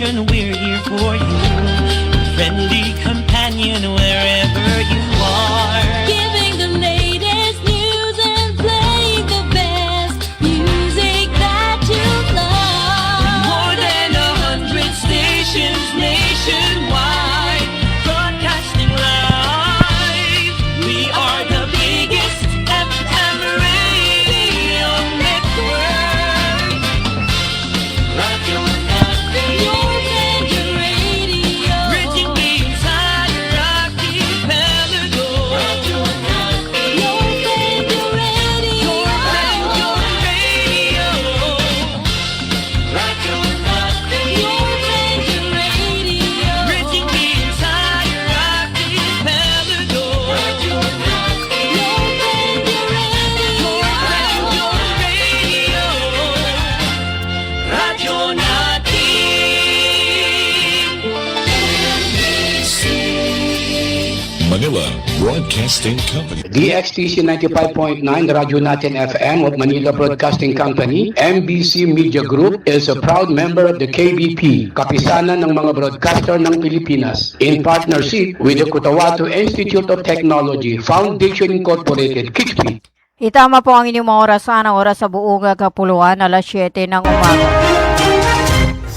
station, we're here for you. Friendly companion wherever you are. Giving the latest news and playing the best music that you love. More than 100 stations nationwide, broadcasting live. We are the biggest FM radio network. Radio Natin. Your favorite radio. Reaching the entire archipelago. Radio Natin. Your favorite radio. Your radio. Radio Natin. Your favorite radio. Reaching the entire archipelago. Radio Natin. Your favorite radio. Radio Natin. Manila Broadcasting Company. DXTC 95.9 Radyo Natin FM of Manila Broadcasting Company, MBC Media Group is a proud member of the KBP, Kapisanan ng mga Broadcaster ng Pilipinas, in partnership with the Cotabato Institute of Technology, Foundation Incorporated, KIXP. Itama po ang inyong mga oras sa buong kapuluan, alas 7 ng umaga.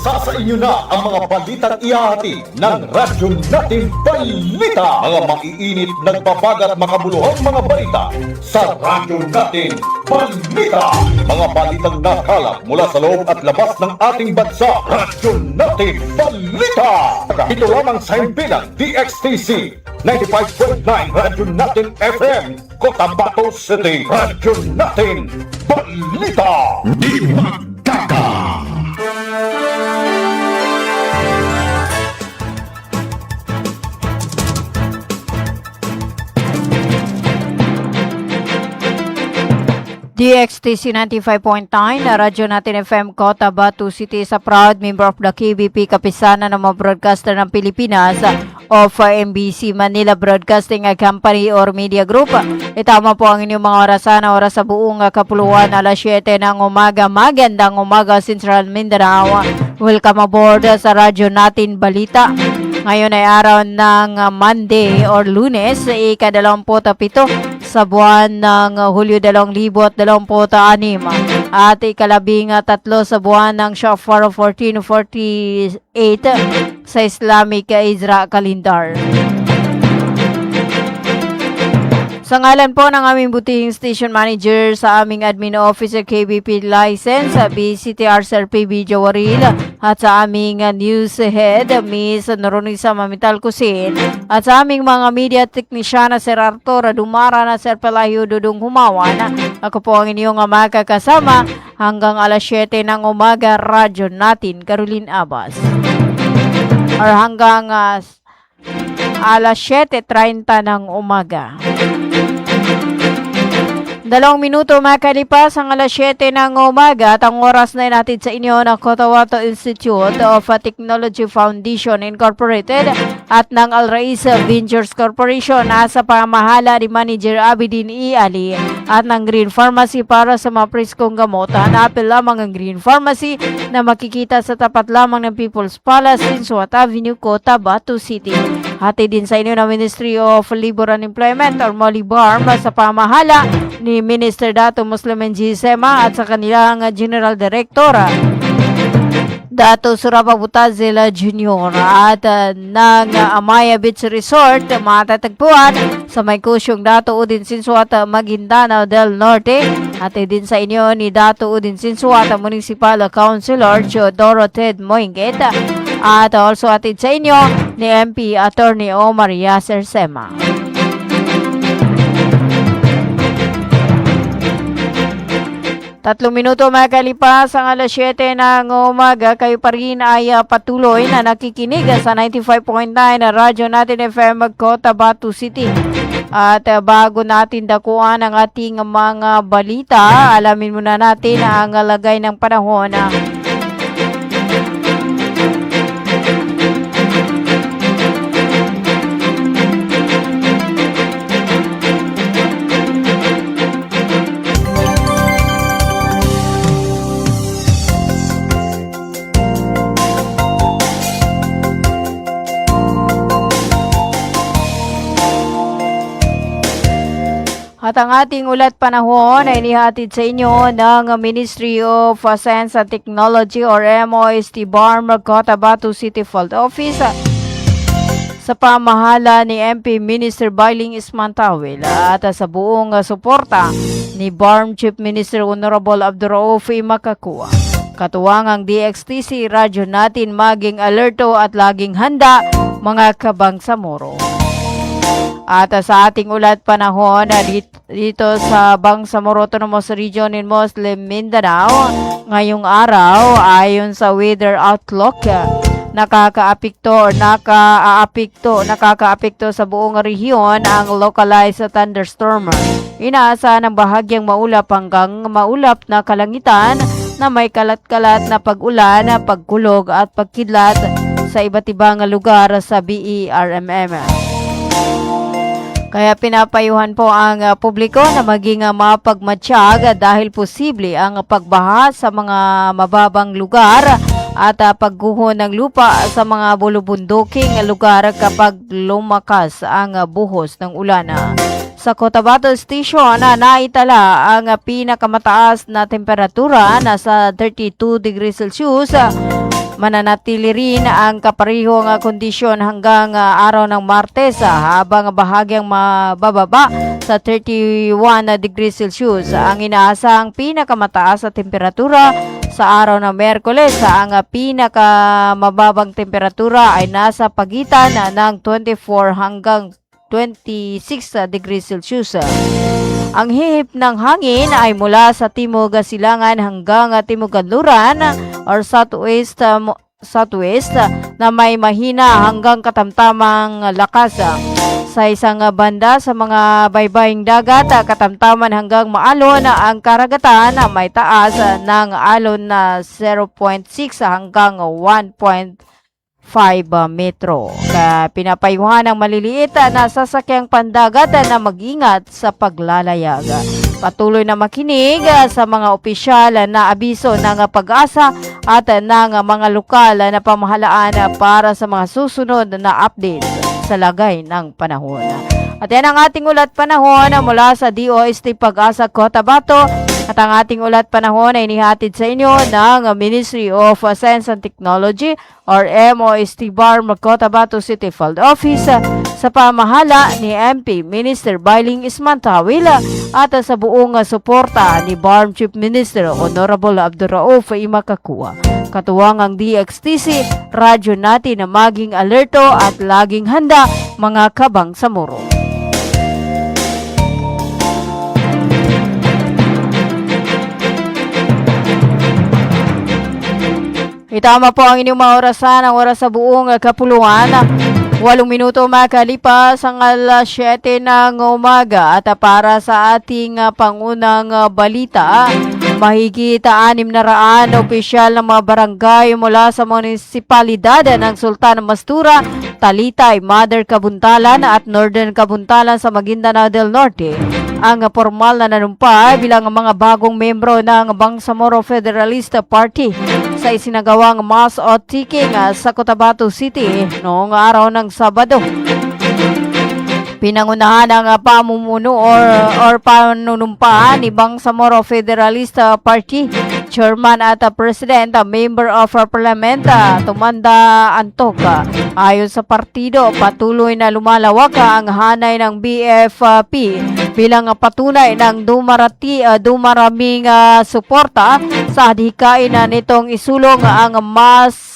Sa inyo na ang mga balitang iahati ng Radyo Natin Balita. Mga maiinit, nagbabagat, makabuluhang mga balita sa Radyo Natin Balita. Mga balitang nakalap mula sa loob at labas ng ating bansa. Radyo Natin Balita. Ito lamang sa himpilang DXTC 95.9 Radyo Natin FM, Cotabato City. Radyo Natin Balita. Di magkaka. DXTC 95.9 na Radyo Natin FM Cotabato City is a proud member of the KBP, Kapisanan ng mga Broadcaster ng Pilipinas of MBC Manila Broadcasting Company or Media Group. Itama po ang inyong mga oras sa buong kapuluan, alas 7 ng umaga. Magandang umaga, Central Mindanao. Welcome aboard sa Radyo Natin Balita. Ngayon ay araw ng Monday or Lunes, ika-27 sa buwan ng Hulyo 2026 at ika-13 sa buwan ng Shafar 1448 sa Islamic Isra calendar. Sa ngalan po ng aming butihing station manager sa aming admin officer KBP license, BCTR Sir PB Jawaril, at sa aming news head, Miss Noronisa Mamital Kusin, at sa aming mga media technician na Sir Arturo Dumara na Sir Pelahio Dudong Humawan, ako po ang inyong makakasama hanggang alas 7 ng umaga. Radyo Natin Caroline Abbas. Or hanggang alas 7:30 ng umaga. 2 minuto makalipas ang alas 7 ng umaga at ang oras na natin sa inyo ng Cotabato Institute of Technology Foundation Incorporated at ng Al Rais Ventures Corporation sa pamahala ni Manager Abidin E. Ali at ng Green Pharmacy para sa mga preskong gamot. Hanapin lamang ang Green Pharmacy na makikita sa tapat lamang ng People's Palace in Suat Avenue, Cotabato City. Hati din sa inyo ng Ministry of Labor and Employment or Molibarm sa pamahala ni Minister Dato Muslim N.G. Sema at sa kanilang General Director Dato Surapa Butazela Jr. at ng Amaya Beach Resort matatagpuan sa may kusyong Dato Udin Sinsuat, Maguindanao del Norte. At din sa inyo ni Dato Udin Sinsuat, Municipal Councilor Teodoro Ted Moinget. At also atid sa inyo ni MP Attorney Omar Yasser Sema. Tatlong minuto makalipas ang alas 7 ng umaga, kayo pa rin ay patuloy na nakikinig sa 95.9 na Radyo Natin FM Cotabato City. At bago natin dakuan ang ating mga balita, alamin muna natin ang lagay ng panahon. At ang ating ulat panahon ay inihatid sa inyo ng Ministry of Science and Technology or MOST BARM Cotabato City Field Office sa pamahala ni MP Minister Bailing Ismantawil at sa buong suporta ni BARM Chief Minister Honorable Abduraouf Makakua. Katuwang ang DXTC, radyo natin maging alerto at laging handa mga kabangsamoro. At sa ating ulat panahon dito sa Bangsamoro Autonomous Region in Muslim Mindanao, ngayong araw ayon sa weather outlook, nakakaapekto sa buong rehiyon ang localized thunderstorm. Inaasahan ng bahagyang maulap hanggang maulap na kalangitan na may kalat-kalat na pag-ulan, pagkulog at pagkidlat sa iba't ibang lugar sa BERMM. Kaya pinapayuhan po ang publiko na maging mapagmatsyag dahil posible ang pagbaha sa mga mababang lugar at pagguho ng lupa sa mga bulubunduking lugar kapag lumakas ang buhos ng ulan. Sa Cotabato Station naitala ang pinakamataas na temperatura nasa 32 degrees Celsius. Mananatili rin ang kaparehong kondisyon hanggang araw ng Martes habang bahagyang mabababa sa 31 degrees Celsius. Ang inaasang pinakamataas na temperatura sa araw ng Miyerkules, ang pinakamababang temperatura ay nasa pagitan ng 24 hanggang 26 degrees Celsius. Ang hihip ng hangin ay mula sa timog silangan hanggang timog kanluran or southwest na may mahina hanggang katamtamang lakas. Sa isang banda sa mga baybaying dagat, katamtaman hanggang maalon ang karagatan may taas ng alon na 0.6 hanggang 1.5 metro. Kaya pinapayuhan ng maliliit na sasakyang pandagat na mag-ingat sa paglalayag. Patuloy na makinig sa mga opisyal na abiso ng pag-asa at ng mga lokal na pamahalaan para sa mga susunod na update sa lagay ng panahon. At yan ang ating ulat panahon mula sa DOST Pag-asa Cotabato. At ang ating ulat panahon ay inihatid sa inyo ng Ministry of Science and Technology or MOST BARM Cotabato City Field Office sa pamahala ni MP Minister Bailing Ismantawil at sa buong suporta ni BARM Chief Minister Honorable Abduraouf Makakua. Katuwang ang DXTC, radyo natin na maging alerto at laging handa mga kabangsamoro. Itama po ang inyong mga orasan, ang oras sa buong kapuluan. 8 minuto makalipas ang alas 7 ng umaga at para sa ating pangunang balita, mahigit 600 opisyal ng mga barangay mula sa munisipalidad ng Sultan Mastura, Talitay, Mother Kabuntalan at Northern Kabuntalan sa Maguindanao del Norte ang formal na nanumpa bilang mga bagong membro ng Bangsamoro Federalista Party sa isinagawang mass outtaking sa Cotabato City noong araw ng Sabado. Pinangunahan ang pamumuno or panunumpa ni Bangsamoro Federalista Party Chairman at President, Member of Parliament, Tumanda Antok. Ayon sa partido, patuloy na lumalawak ang hanay ng BFP bilang patunay ng dumaraming suporta sa adhikain nitong isulong ang mas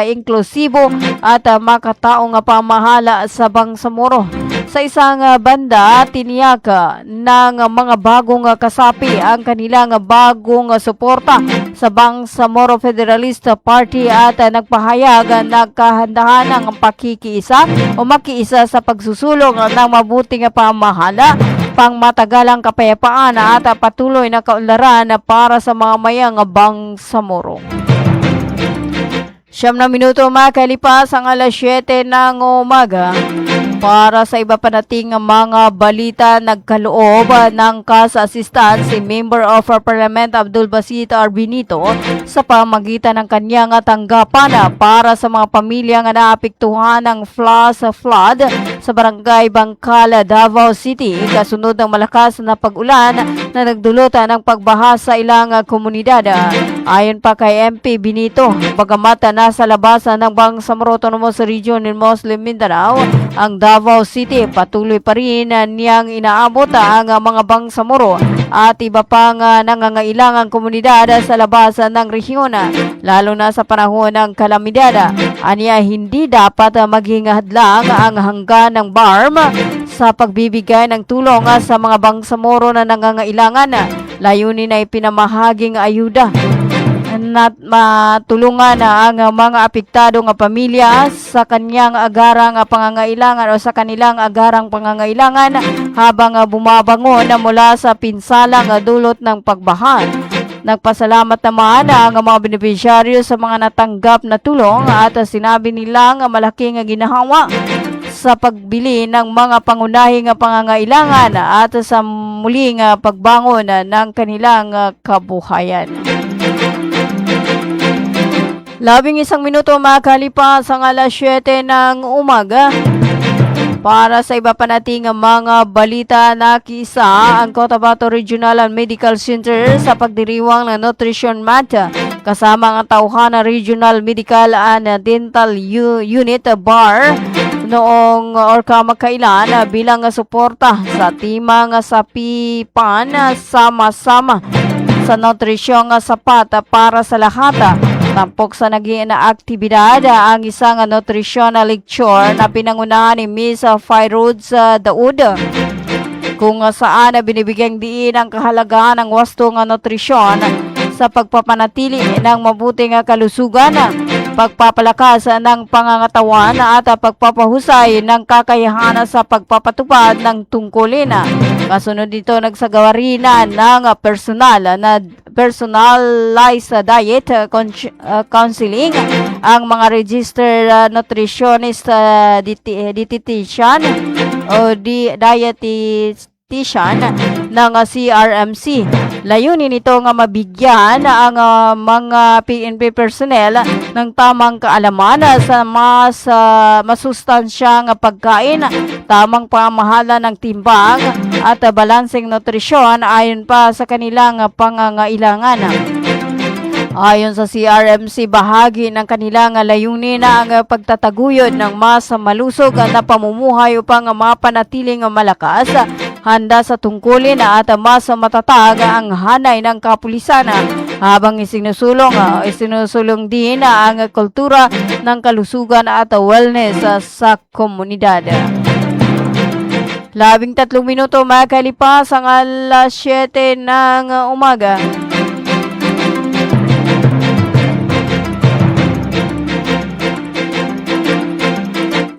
inklusibo at makataong pamahala sa Bangsamoro. Sa isang banda, tiniyak ng mga bagong kasapi ang kanilang bagong suporta sa Bangsamoro Federalista Party at nagpahayag ng kahandahan ng pakikiisa o makiisa sa pagsusulong ng mabuting pamahala, pangmatagalang kapayapaan at patuloy na kaunlaran para sa mga mayang Bangsamoro. 9 minuto makalipas ang alas 7 ng umaga. Para sa iba pa nating mga balita, nagkaloob ng cash assistance si Member of Parliament Abdul Basit Arbinito sa pamagitan ng kanyang tanggapan para sa mga pamilyang naapektuhan ng flood sa barangay Bangkal, Davao City. Kasunod ng malakas na pag-ulan na nagdulot ng pagbaha sa ilang komunidad. Ayon pa kay MP Benito, bagamat nasa labasan ng Bangsamoro Autonomous Region in Muslim Mindanao, ang Davao City, patuloy pa rin niyang inaabot ang mga Bangsamoro at iba pang nangangailangang komunidad sa labasan ng rehiyon, lalo na sa panahon ng kalamidad. Aniya, hindi dapat maging hadlang ang hanggan ng BARM sa pagbibigay ng tulong sa mga Bangsamoro na nangangailangan. Layunin ay pinamahaging ayuda na matulungan ang mga apektadong pamilya sa kanyang agarang pangangailangan o sa kanilang agarang pangangailangan habang bumabangon mula sa pinsalang dulot ng pagbaha. Nagpasalamat naman ang mga benepisyaryo sa mga natanggap na tulong at sinabi nilang malaking ginhawa sa pagbili ng mga pangunahing pangangailangan at sa muling pagbangon ng kanilang kabuhayan. 11 minuto makalipas ang alas 7 ng umaga. Para sa iba pa nating mga balita, nakisa ang Cotabato Regional and Medical Center sa pagdiriwang ng Nutrition Month kasama ang tauhan ng Regional Medical and Dental Unit BAR noong kamakailan bilang suporta sa timang sapipan sama-sama sa nutrisyong sapat para sa lahat. Tampok sa naging aktibidad ang isang nutritional lecture na pinangunahan ni Ms. Fairoz Daud, kung saan binibigyang diin ang kahalagahan ng wastong nutrisyon sa pagpapanatili ng mabuting kalusugan, pagpapalakas ng pangangatawan at pagpapahusay ng kakayahan sa pagpapatupad ng tungkulin. Kasunod dito, nagsagawa rin ng personalized diet counseling ang mga registered nutritionist, dietitian o dietitian ng CRMC. Layunin nito nga mabigyan ang mga PNP personnel ng tamang kaalaman sa mas masustansyang pagkain, tamang pamahala ng timbang at balanseng nutrisyon ayon pa sa kanilang pangangailangan. Ayon sa CRMC, bahagi ng kanilang layunin ang pagtataguyod ng mas malusog na pamumuhay upang mapanatiling malakas, handa sa tungkulin at mas matatag ang hanay ng kapulisan, habang isinusulong din ang kultura ng kalusugan at wellness sa komunidad. 13 minuto makalipas ang alas 7 ng umaga.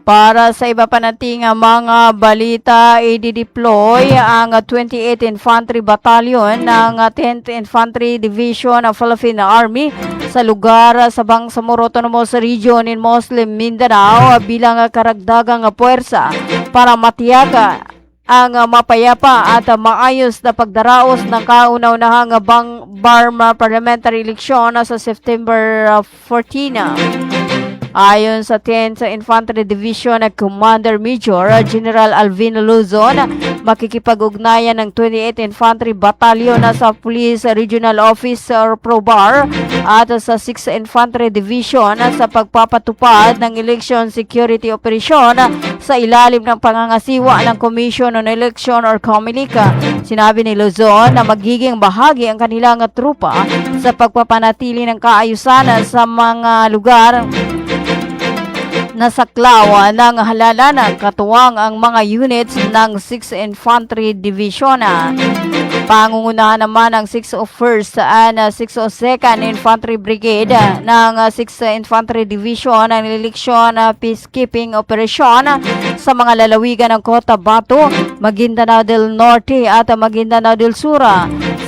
Para sa iba pa nating mga balita, i-deploy ang 28th Infantry Battalion ng 10th Infantry Division of Philippine Army sa lugar sa Bangsamoro Autonomous Region in Muslim Mindanao bilang karagdagang puwersa para matiyaga ang mapayapa at maayos na pagdaraos ng kauna-unahang BARM parliamentary election sa September 14. Ayon sa 10th Infantry Division Commander Major General Alvin Luzon, makikipag-ugnayan ng 28th Infantry Battalion sa Police Regional Office or PROBAR at sa 6th Infantry Division sa pagpapatupad ng election security operation sa ilalim ng pangangasiwa ng Commission on Election or COMELEC. Sinabi ni Luzon na magiging bahagi ang kanilang trupa sa pagpapanatili ng kaayusan sa mga lugar nasaklaw ng halalan, katuwang ang mga units ng 6th Infantry Division. Pangungunahan naman ang 601st and 602nd Infantry Brigade ng 6th Infantry Division ng election peacekeeping operation sa mga lalawigan ng Cotabato, Maguindanao del Norte at Maguindanao del Sur.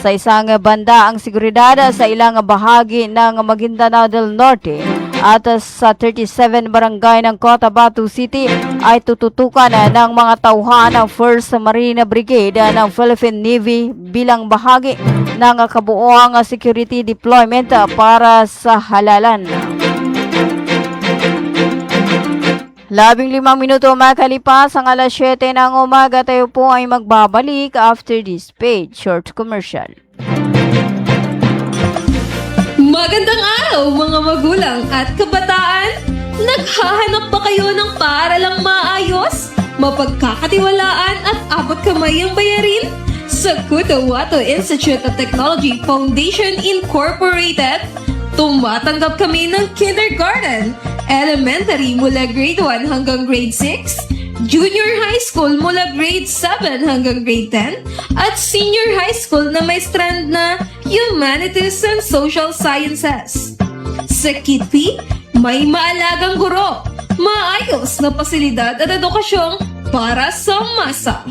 Sa isang banda, ang seguridad sa ilang bahagi ng Maguindanao del Norte at sa 37 barangay ng Cotabato City ay tututukan ng mga tauhan ng 1st Marine Brigade ng Philippine Navy bilang bahagi ng kabuuang security deployment para sa halalan. 15 minuto makalipas ang alas 7 ng umaga, tayo po ay magbabalik after this paid short commercial. Magandang araw mga magulang at kabataan! Naghahanap ba kayo ng paaralang maayos, mapagkakatiwalaan at abot kamay ang bayarin? Sa Cotabato Institute of Technology Foundation Incorporated, tumatanggap kami ng kindergarten, elementary mula grade 1 hanggang grade 6, junior high school mula grade 7 hanggang grade 10, at senior high school na may strand na Humanities and Social Sciences. Sa Kitpi, may maalagang guro, maayos na pasilidad at edukasyong para sa masa.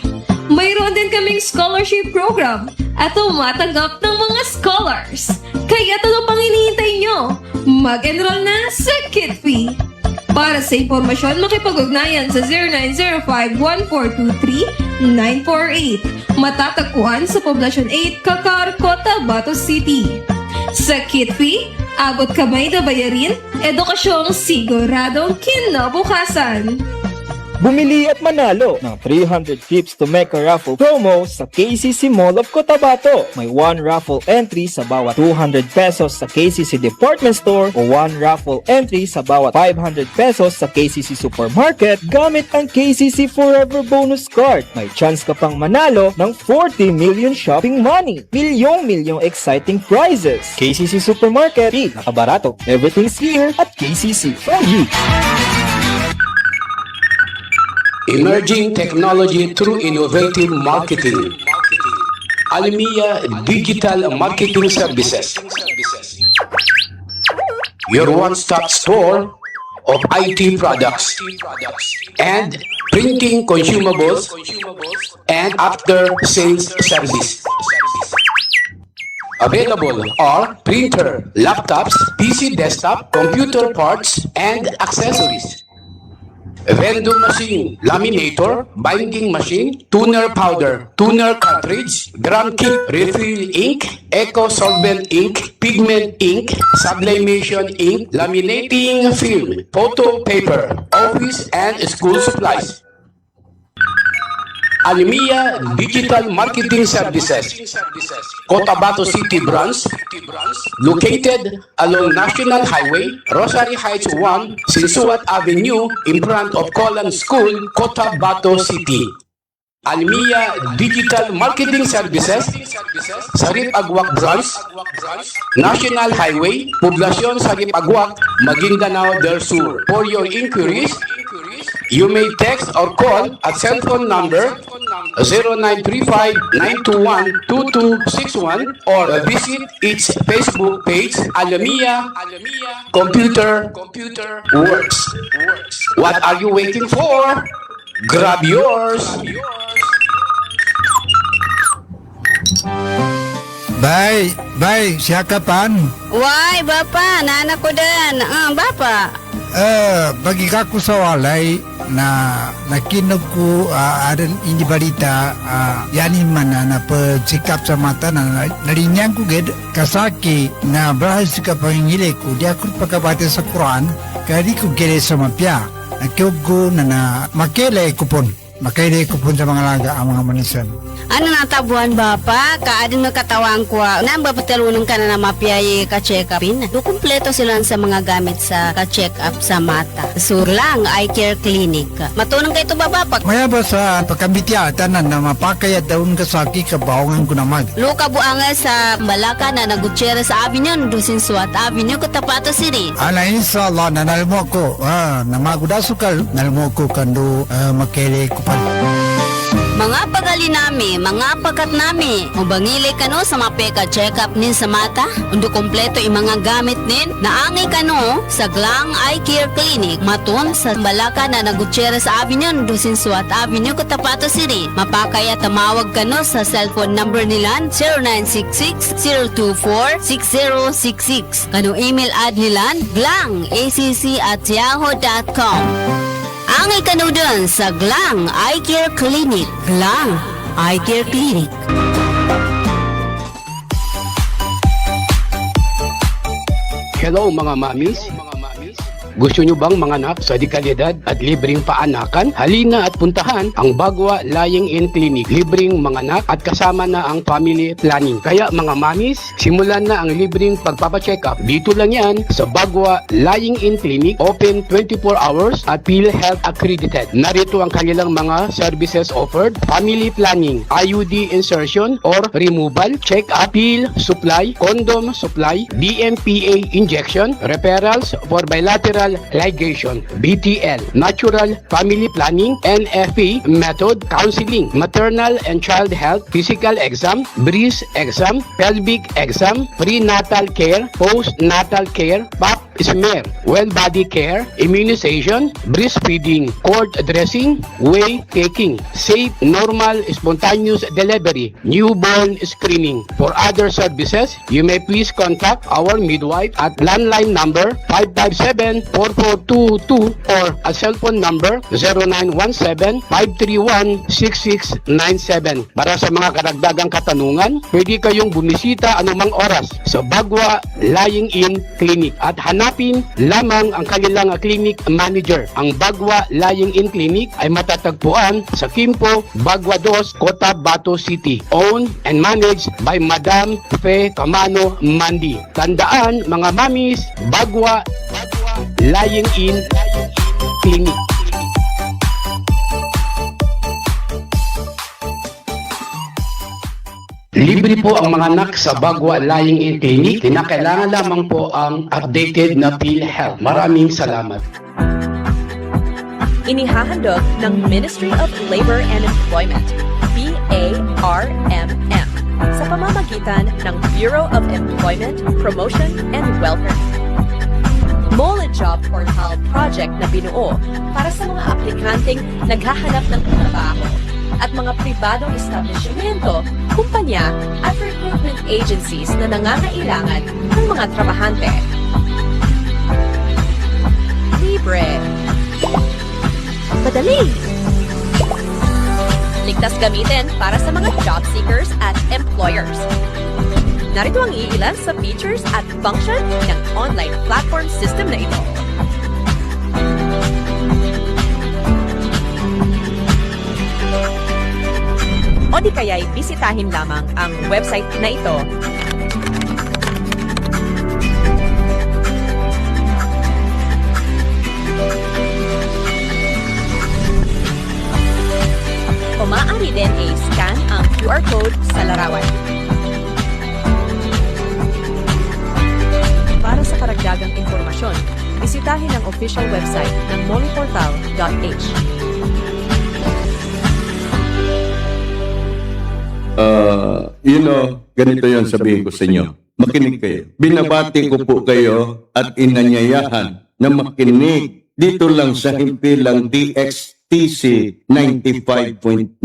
Mayroon din kaming scholarship program at tumatanggap ng mga scholars. Kaya ano pang hinihintay nyo? Mag-enroll na sa Kitpi. Para sa impormasyon, makipag-ugnayan sa 0905-1423-948. Matatagpuan sa Poblacion 8, Cacar, Cotabato City. Sa Kitpi, abot kamay na bayarin, edukasyong siguradong kinabukasan. Bumili at manalo ng 300 trips to Mecca raffle promo sa KCC Mall of Cotabato. May 1 raffle entry sa bawat 200 pesos sa KCC Department Store o 1 raffle entry sa bawat 500 pesos sa KCC Supermarket gamit ang KCC Forever Bonus Card. May chance ka pang manalo ng 40 million shopping money. Milyong exciting prizes. KCC Supermarket, nakabarato. Everything's here at KCC for you. Emerging technology through innovative marketing. Almia Digital Marketing Services. Your one-stop store of IT products and printing consumables and after-sales service. Available are printer, laptops, PC desktop, computer parts, and accessories. Vending machine, laminator, binding machine, tuner powder, tuner cartridge, drum kit, refill ink, eco solvent ink, pigment ink, sublimation ink, laminating film, photo paper, office and school supplies. Almia Digital Marketing Services, Cotabato City Branch, located along National Highway, Rosary Heights 1, Sinsuat Avenue, in front of Colan School, Cotabato City. Almia Digital Marketing Services, Sarip Agwak Branch, National Highway, Poblacion Sarip Agwak, Maguindanao del Sur. For your inquiries, you may text or call at cell phone number 0935-921-2261 or visit its Facebook page, Almia Computer Works. What are you waiting for? Grab yours! Bay, siya kapan? Why, Bapa? Nana ko din. Bapa. Bagi kaku sa walay na nakinog ko adan ini balita yani mana na pagsikap sa mata na narinyang ko ged kasaki na bahas ka pangile ko dia ko pagkabate sa Quran kadi ko gere sa mapya nakiugo na makele kupon sa mga laga ang mga manisan. Ano natabuan Bapa? Kaadin na katawang ko. Namba patalunong ka na mapiyay ka-check upin. Do kumpleto sila sa mga gamit sa ka-check up sa mata. Surlang Eye Care Clinic. Matunong kayo ito ba Bapa? Maya ba sa pagkambitya tanan na mapakayat daun kasaki kabawangan ko naman. Luka buanga sa Malaka na nagutsera sa Avenue Dusin Suat Avenue Cotabato City. Ala inshallah nanalmo ko na magudasukal nalmo ko kando makele ko pa. Mga pagalinami, mga pagkat nami, mabangili kano sa mapeka check-up nin sa mata, undo kompleto yung mga gamit nin, naangay kano sa Glang Eye Care Clinic, maton sa Balaka na Gutierrez Avenue, Dusin Suat Avenue, Cotabato City. Mapakaya tamawag kano sa cellphone number nila 0966-024-6066. Kano email ad nila glangacc@yahoo.com. Angay kano dun sa Glang Eye Care Clinic. Glang Eye Care Clinic. Hello mga mamis. Gusto nyo bang manganak sa dekalidad at libreng paanakan? Halina at puntahan ang Bagwa Lying-in Clinic. Libreng manganak at kasama na ang family planning. Kaya mga mamis, simulan na ang libreng pagpapacheck up. Dito lang yan sa Bagwa Lying-in Clinic. Open 24 hours at PhilHealth accredited. Narito ang kanilang mga services offered. Family planning, IUD insertion or removal, check up, pill supply, condom supply, DMPA injection, referrals for bilateral ligation, BTL, natural family planning, NFP method, counseling, maternal and child health, physical exam, breast exam, pelvic exam, prenatal care, postnatal care, pap smear, well body care, immunization, breastfeeding, cord dressing, whey taking, safe, normal, spontaneous delivery, newborn screening. For other services, you may please contact our midwife at landline number 557-4422 or a cell phone number 0917-531-6697. Para sa mga karagdagang katanungan, pwede kayong bumisita anumang oras sa Bagwa Lying-in Clinic at hanapin lamang ang kanilang clinic manager. Ang Bagwa Lying-in Clinic ay matatagpuan sa Quimpo, Bagwa 2, Cotabato City. Owned and managed by Madam Fe Camano Mandi. Tandaan mga mamis, Bagwa Lying-in Clinic. Libre po ang mga anak sa Bagwa Lying-in Clinic. Kinakailangan lamang po ang updated na PhilHealth. Maraming salamat. Inihahandog ng Ministry of Labor and Employment, BARMM, sa pamamagitan ng Bureau of Employment, Promotion and Welfare. Mole Job Portal Project na binuo para sa mga aplikanteng naghahanap ng trabaho at mga pribadong establishmento, kumpanya at recruitment agencies na nangangailangan ng mga trabahante. Libre. Madali. Ligtas gamitin para sa mga job seekers at employers. Narito ang iilan sa features at function ng online platform system na ito. O di kaya'y bisitahin lamang ang website na ito. O maaari din i-scan ang QR code sa larawan. Para sa karagdagang impormasyon, bisitahin ang official website ng moleportal.h. Ganito yon sabihin ko sa inyo. Makinig kayo. Binabati ko po kayo at inanyayahan na makinig dito lang sa himpilang DXTC 95.9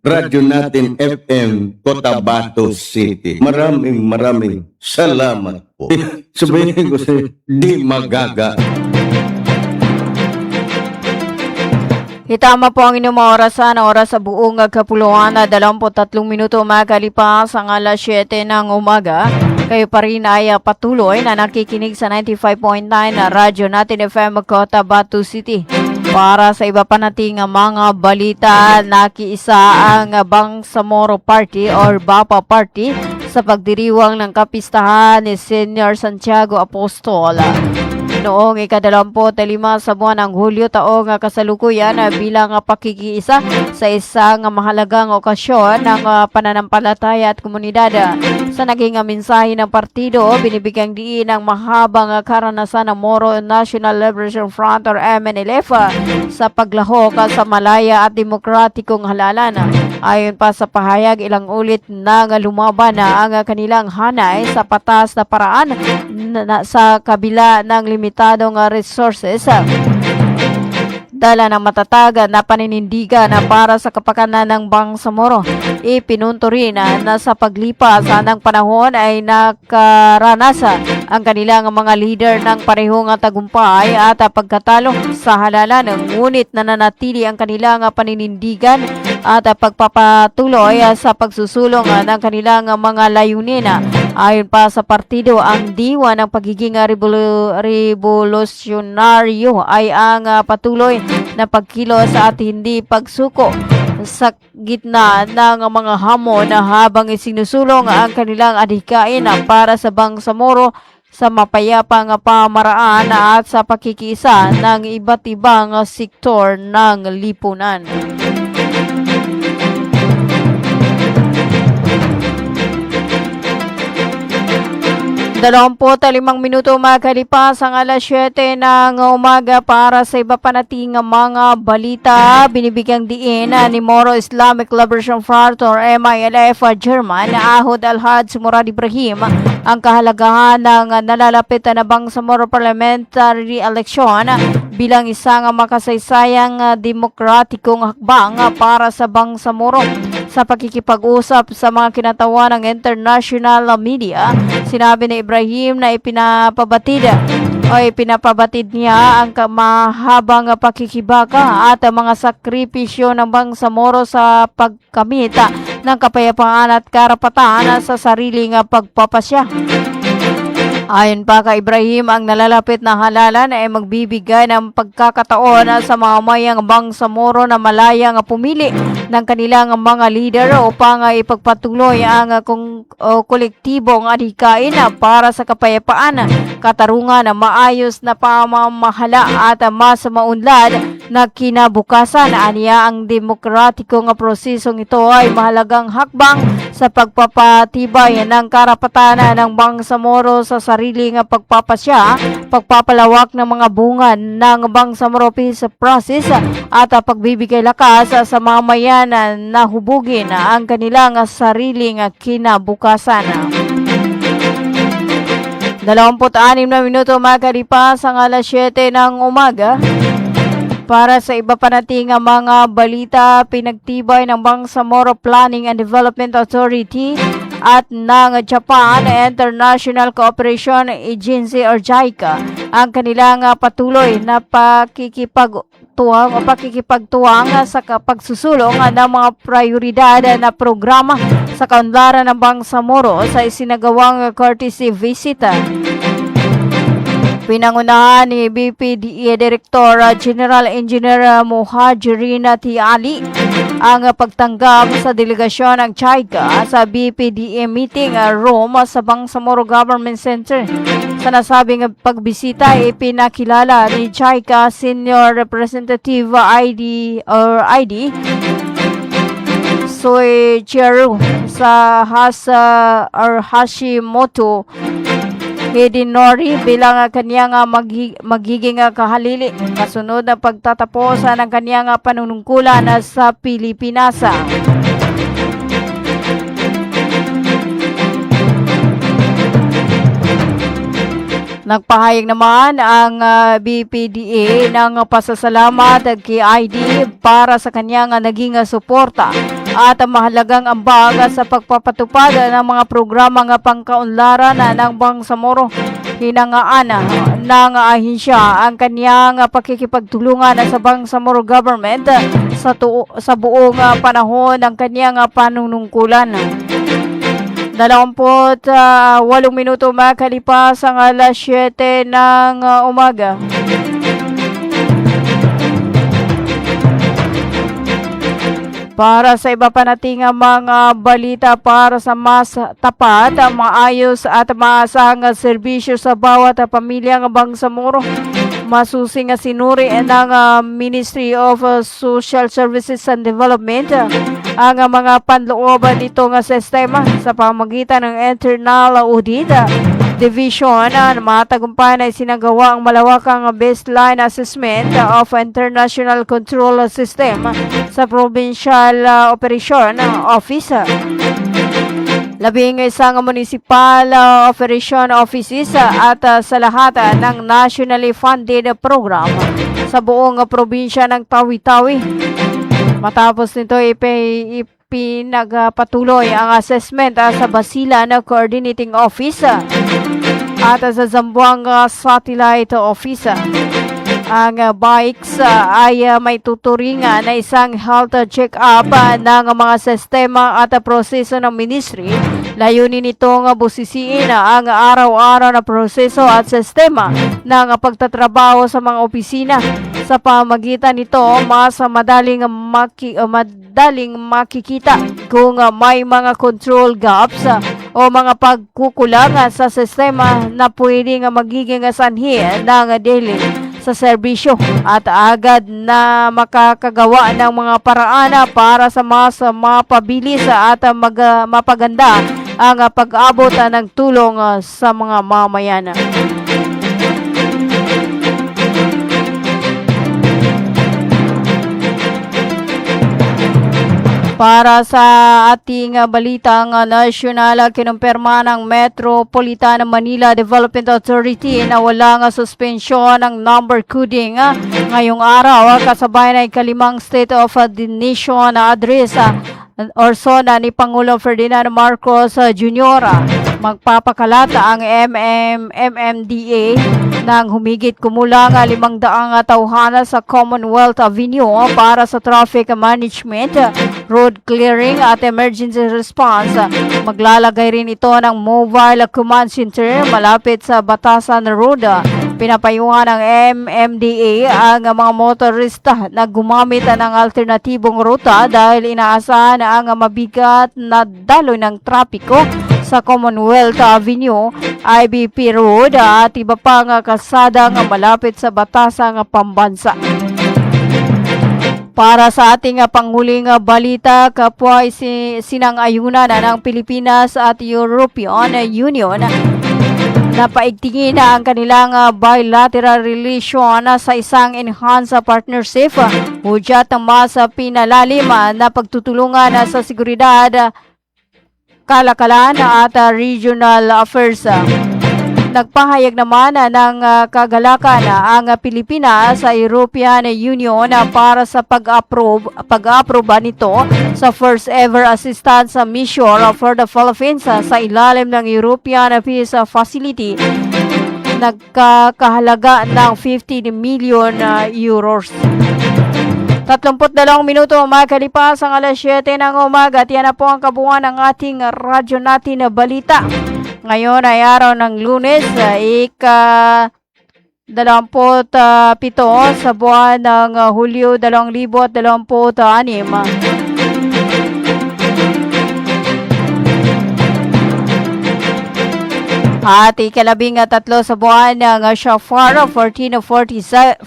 Radyo Natin FM, Cotabato City. Maraming salamat po. Sabihin ko sa inyo, di magaga. Itama po ang inyong orasan, oras sa buong kapuluan na 23 minuto makalipas ang alas 7 ng umaga. Kayo pa rin ay patuloy na nakikinig sa 95.9 na Radyo Natin FM Cotabato City. Para sa iba pa nating mga balita, nakiisa ang Bangsamoro Party or Bapa Party sa pagdiriwang ng kapistahan ni Senior Santiago Apostol. Noong ika-25 sa buwan ng Hulyo taong kasalukuyan bilang pakikiisa sa isang mahalagang okasyon ng pananampalataya at komunidad Sa naging mensahe ng partido, binibigyang diin ang mahabang karanasan ng Moro National Liberation Front or MNLF sa paglahok sa malaya at demokratikong halalan. Ayon pa sa pahayag, ilang ulit nang lumaban ang kanilang hanay sa patas na paraan sa kabila ng limitadong resources. Dala ng matatag na paninindigan para sa kapakanan ng Bangsamoro. Ipinunto rin na sa paglipas ng panahon ay nakaranas ang kanilang mga leader ng parehong tagumpay at pagkatalo sa halalan, ngunit nananatili ang kanilang paninindigan at pagpapatuloy sa pagsusulong ng kanilang mga layunin. Ayon pa sa partido, ang diwa ng pagiging revolusyonaryo ay ang patuloy na pagkilos at hindi pagsuko sa gitna ng mga hamon habang isinusulong ang kanilang adhikain para sa Bangsamoro sa mapayapang pamaraan at sa pakikiisa ng iba't ibang sektor ng lipunan. 25 minuto makalipas ang alas 7 ng umaga. Para sa iba pa nating mga balita, binibigyang diin ni Moro Islamic Liberation Front or MILF Chairman Ahod Al-Haj Murad Ibrahim ang kahalagahan ng nalalapit na Bangsamoro Parliamentary Election bilang isang makasaysayang demokratikong hakbang para sa Bangsamoro. Sa pakikipag-usap sa mga kinatawan ng international media, sinabi ni Ibrahim na ipinapabatid niya ang mahabang pakikibaka at mga sakripisyo ng Bangsamoro sa pagkamit ng kapayapaan at karapatan sa sariling pagpapasya. Ayon pa kay Ibrahim, ang nalalapit na halalan ay magbibigay ng pagkakataon sa mamamayang Bangsamoro na malayang pumili ng kanilang mga leader upang ipagpatuloy ang kolektibong adhikain para sa kapayapaan, katarungan, maayos na pamamahala at mas maunlad na kinabukasan. Aniya, ang demokratikong prosesong ito ay mahalagang hakbang sa pagpapatibay ng karapatan ng Bangsamoro sa sariling pagpapasya, pagpapalawak ng mga bunga ng Bangsamoro Peace Process at pagbibigay lakas sa mamayan na hubugin ang kanilang sariling kinabukasan. 26 na minuto makalipas ang alas 7 ng umaga. Para sa iba pa nating mga balita, pinagtibay ng Bangsamoro Planning and Development Authority at ng Japan International Cooperation Agency or JICA ang kanilang patuloy na pakikipagtuwang sa pagsusulong ng mga prioridad na programa sa kaunlaran ng Bangsamoro sa isinagawang courtesy visit. Pinangunahan ni BPDE Director General Engineer Muhajirin T. Ali ang pagtanggap sa delegasyon ng JICA sa BPDE meeting room sa Bangsamoro Government Center. Sa nasabing pagbisita, ipinakilala ni JICA Senior Representative ID Soichiru sa Hashimoto Hidinori bilang kanyang magiging kahalili kasunod na pagtatapos ng kanyang panunungkulan sa Pilipinas. Nagpahayag naman ang BPDA ng pasasalamat kay ID para sa kanyang naging suporta at mahalagang ambag sa pagpapatupad ng mga programang pangkaunlaran ng Bangsamoro. Hinangaan ng ahensya ang kanyang pakikipagtulungan sa Bangsamoro government sa buong panahon ng kanyang panunungkulan. 28 minuto makalipas ang alas 7 ng umaga. Para sa iba pa nating mga balita, para sa mas tapat, maayos at maasahang serbisyo sa bawat pamilyang Bangsamoro, masusing sinuri ng Ministry of Social Services and Development ang mga panlooban nito nga sistema sa pamagitan ng Internal Audit Division na matagumpay na isinagawa ang malawakang baseline assessment of international control system sa Provincial Operation Office. 11 municipal operation offices at sa lahat ng nationally funded program sa buong probinsya ng Tawi-Tawi. Matapos nito pinagpatuloy ang assessment sa Basilan Coordinating Office at sa Zamboanga Satellite Office. Ang bikes ay may tuturingan na isang health check-up ng mga sistema at proseso ng ministry. Layunin nitong busisiin ang araw-araw na proseso at sistema ng pagtatrabaho sa mga opisina. Sa pamagitan nito, mas madaling makikita kung may mga control gaps o mga pagkukulangan sa sistema na pwedeng magiging sanhi ng delay sa serbisyo at agad na makakagawa ng mga paraan para sa mas mapabilis at mapaganda ang pag-abot ng tulong sa mga mamayan. Para sa ating balitang nasyonal, kinumpirma ng Metropolitan Manila Development Authority na walang suspensyon ng number coding ngayong araw kasabay ng ikalimang State of the Nation address or SONA ni Pangulong Ferdinand Marcos Jr. Magpapakalata ang MMDA ng humigit kumulang 500 tauhana sa Commonwealth Avenue para sa traffic management, road clearing at emergency response. Maglalagay rin ito ng mobile command center malapit sa Batasan Road. Pinapayuhan ng MMDA ang mga motorista na gumamit ng alternatibong ruta dahil inaasahan ang mabigat na daloy ng trapiko sa Commonwealth Avenue, IBP Road at iba pang kalsada malapit sa batasang pambansa. Para sa ating panghuling balita, kapwa sinang-ayunan ng Pilipinas at European Union na paigtingin ang kanilang bilateral relation sa isang enhanced partnership, hudyat ng mas pinalalim na pagtutulungan sa seguridad, kalakalan at regional affairs. Nagpahayag naman ng kagalakan ang Pilipinas sa European Union para sa pag-aproba nito sa first ever assistance mission for the Philippines sa ilalim ng European Peace Facility. Nagkakahalaga ng 50 million euros. 32 minuto makalipas ang alas 7 ng umaga at yan na po ang kabuuan ng ating radyo natin na balita. Ngayon ay araw ng Lunes, ika-27 sa buwan ng Hulyo 2026. At ika-13 sa buwan ng Shafar 1448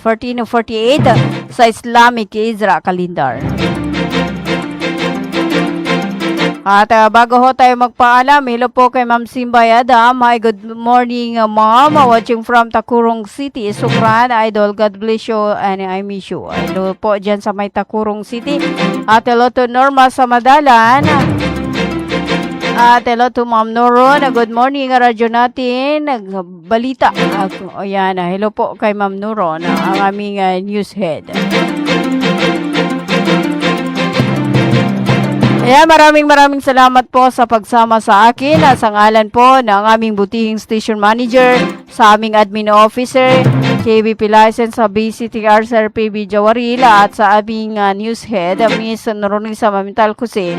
sa Islamic Hijra calendar. At bago ho tayo magpaalam, hello po kay Ma'am Simbay Adam. Hi, good morning Ma'am. Watching from Takurong City, Sukran. Idol, God bless you and I miss you. Hello po dyan sa may Takurong City. At hello to Norma sa Madalan. At hello to Ma'am Noron. Good morning, radyo natin. Balita. Ayan, hello po kay Ma'am Noron, ang aming news head. Ayan, maraming salamat po sa pagsama sa akin at sa ngalan po ng aming butihing station manager, sa aming admin officer, KBP license sa BCTR Sir PB Jawaril at sa aming news head, Miss Noronisa Mamital Kusin.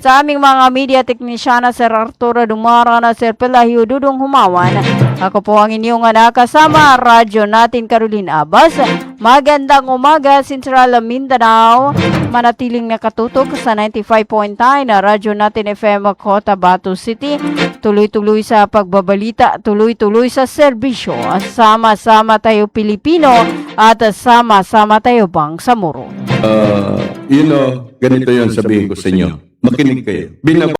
Sa aming mga media teknisyana, Sir Arturo Dumara na Sir Pelahio Dudong Humawan. Ako po ang inyong anak kasama, radyo natin Caroline Abbas. Magandang umaga, Central Mindanao. Manatiling nakatutok sa 95.9 na radyo natin FM Cotabato City. Tuloy-tuloy sa pagbabalita, tuloy-tuloy sa serbisyo. Sama-sama tayo Pilipino at sama-sama tayo Bangsamoro. Ganito yun sabihin ko sa inyo. Makinig kayo.